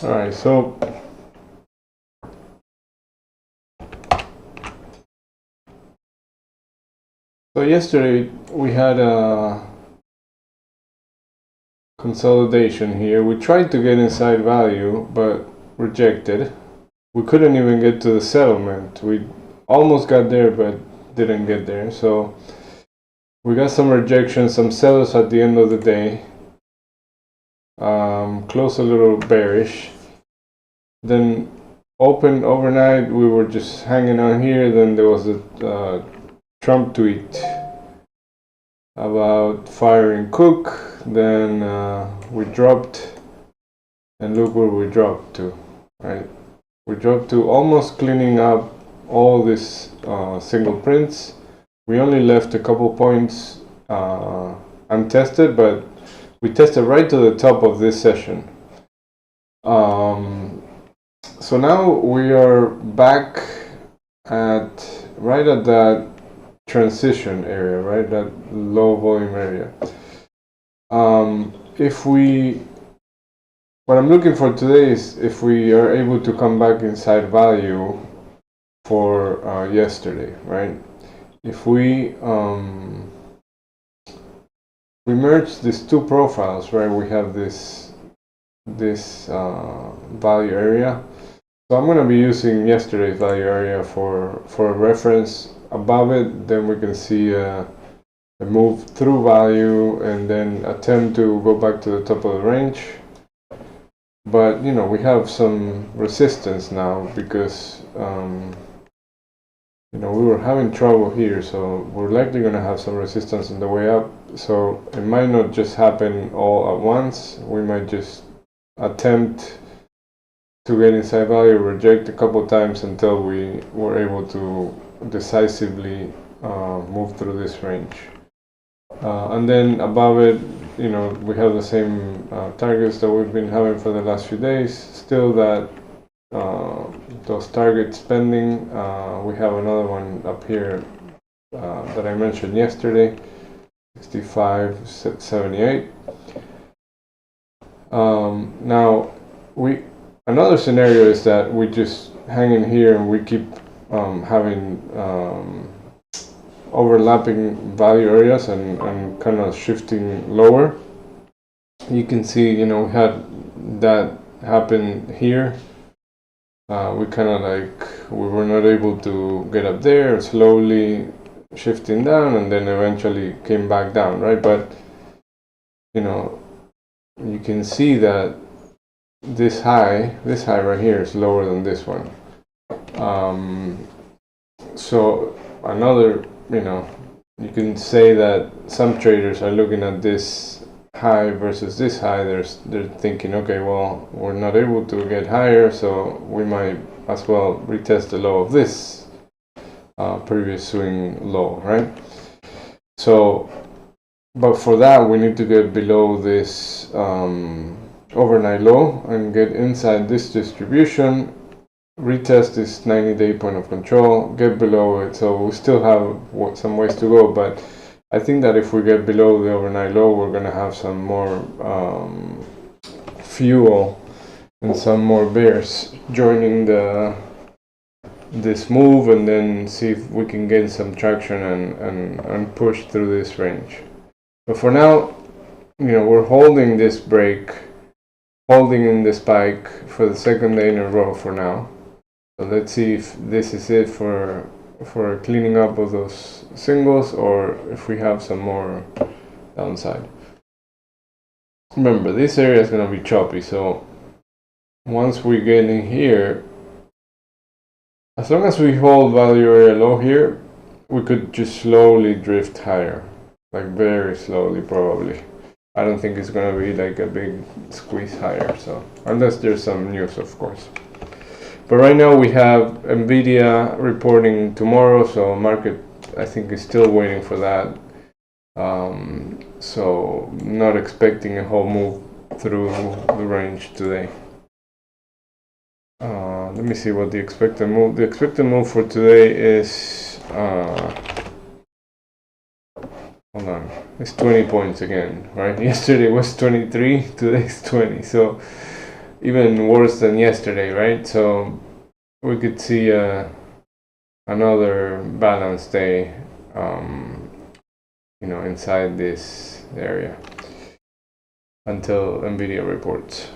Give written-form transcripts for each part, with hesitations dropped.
All right, so yesterday we had a consolidation here. We tried to get inside value, but rejected. We couldn't even get to the settlement. We almost got there, but didn't get there. So we got some rejection, some sellers at the end of the day. Close a little bearish. Then open overnight, we were just hanging on here. Then there was a Trump tweet about firing Cook. Then we dropped, and look where we dropped to, right? We dropped to almost cleaning up all these single prints. We only left a couple points untested, but we tested right to the top of this session. So now we are back right at that transition area, right? That low volume area. What I'm looking for today is if we are able to come back inside value for yesterday, right? If we merge these two profiles, right? We have this value area. So I'm going to be using yesterday's value area for a reference. Above it, then we can see a move through value and then attempt to go back to the top of the range. But you know, we have some resistance now because you know, we were having trouble here, so we're likely going to have some resistance on the way up. So it might not just happen all at once. We might just attempt to get inside value, reject a couple times until we were able to decisively move through this range. And then above it, you know, we have the same targets that we've been having for the last few days. Still that those targets pending. We have another one up here that I mentioned yesterday, 65.78. Now another scenario is that we just hang in here and we keep having overlapping value areas and kind of shifting lower. You can see, you know, we had that happen here. We kind of we were not able to get up there, slowly shifting down, and then eventually came back down, right? But you know, you can see that this high right here is lower than this one. So another, you know, you can say that some traders are looking at this high versus this high. They're thinking, okay, well, we're not able to get higher, so we might as well retest the low of this previous swing low, right? So, but for that, we need to get below this overnight low and get inside this distribution, retest this 90-day point of control, get below it. So we still have some ways to go, but I think that if we get below the overnight low, we're going to have some more fuel and some more bears joining this move, and then see if we can gain some traction and push through this range. But for now, you know, we're holding this break, holding in the spike for the second day in a row for now. So let's see if this is it for cleaning up of those singles, or if we have some more downside. Remember, this area is going to be choppy, so once we get in here, as long as we hold value area low here, we could just slowly drift higher. like very slowly probably. I don't think it's gonna be like a big squeeze higher, so unless there's some news, of course. But right now we have Nvidia reporting tomorrow, so market I think is still waiting for that. So not expecting a whole move through the range today. Let me see what the expected move. The expected move for today is hold on. It's 20 points again, right? Yesterday was 23, today's 20. So even worse than yesterday, right? So we could see another balanced day, you know, inside this area until Nvidia reports.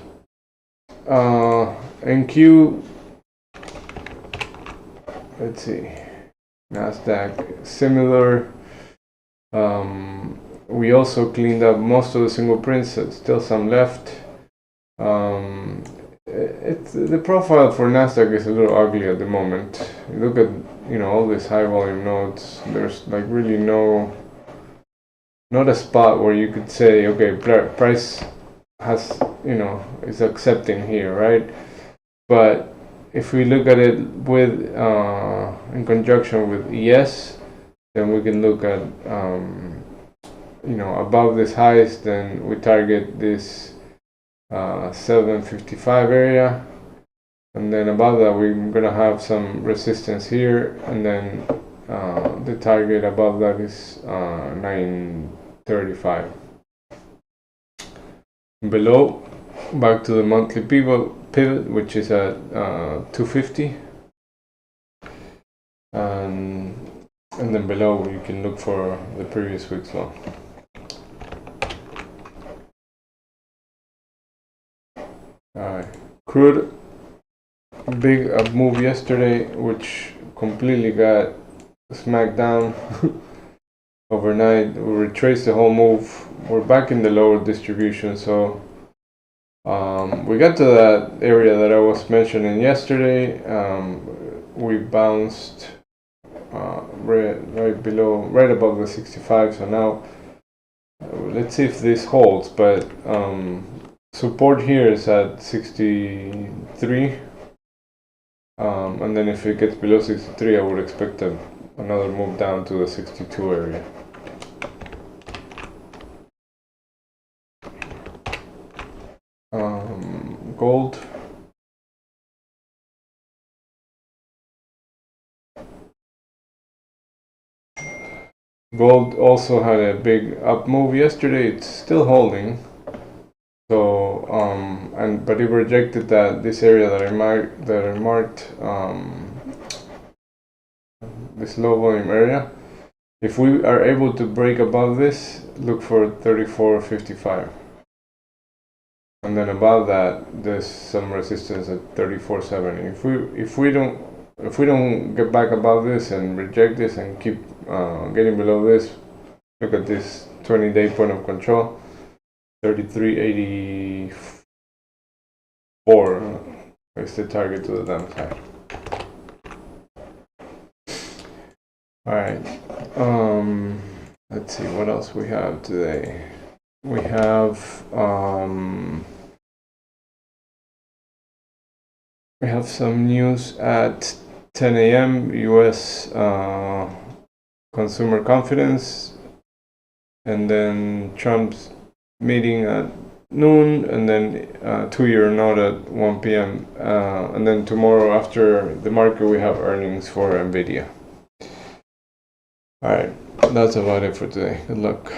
NQ, let's see, Nasdaq, similar. We also cleaned up most of the single prints, still some left. The profile for Nasdaq is a little ugly at the moment. You look at, you know, all these high volume nodes, there's like really not a spot where you could say, okay, price has, you know, is accepting here, right? But if we look at it with in conjunction with ES, then we can look at you know, above this highs, then we target this 755 area, and then above that we're gonna have some resistance here, and then the target above that is 935. Below, back to the monthly pivot, which is at 250, and then below you can look for the previous week's low. Alright, crude, big up move yesterday, which completely got smacked down overnight. We retraced the whole move. We're back in the lower distribution, so we got to that area that I was mentioning yesterday. We bounced right below, right above the 65. So now let's see if this holds, but support here is at 63, and then if it gets below 63, I would expect another move down to the 62 area. Gold. Gold also had a big up move yesterday. It's still holding. So but it rejected this area that I marked, this low volume area. If we are able to break above this, look for 34.55. And then above that, there's some resistance at 34.70. If we don't get back above this and reject this and keep getting below this, look at this 20-day point of control, 33.84 is the target to the downside. All right. Let's see what else we have today. We have some news at 10 a.m. U.S. Consumer confidence, and then Trump's meeting at noon, and then 2-year note at 1 p.m. And then tomorrow after the market we have earnings for Nvidia. All right, that's about it for today. Good luck.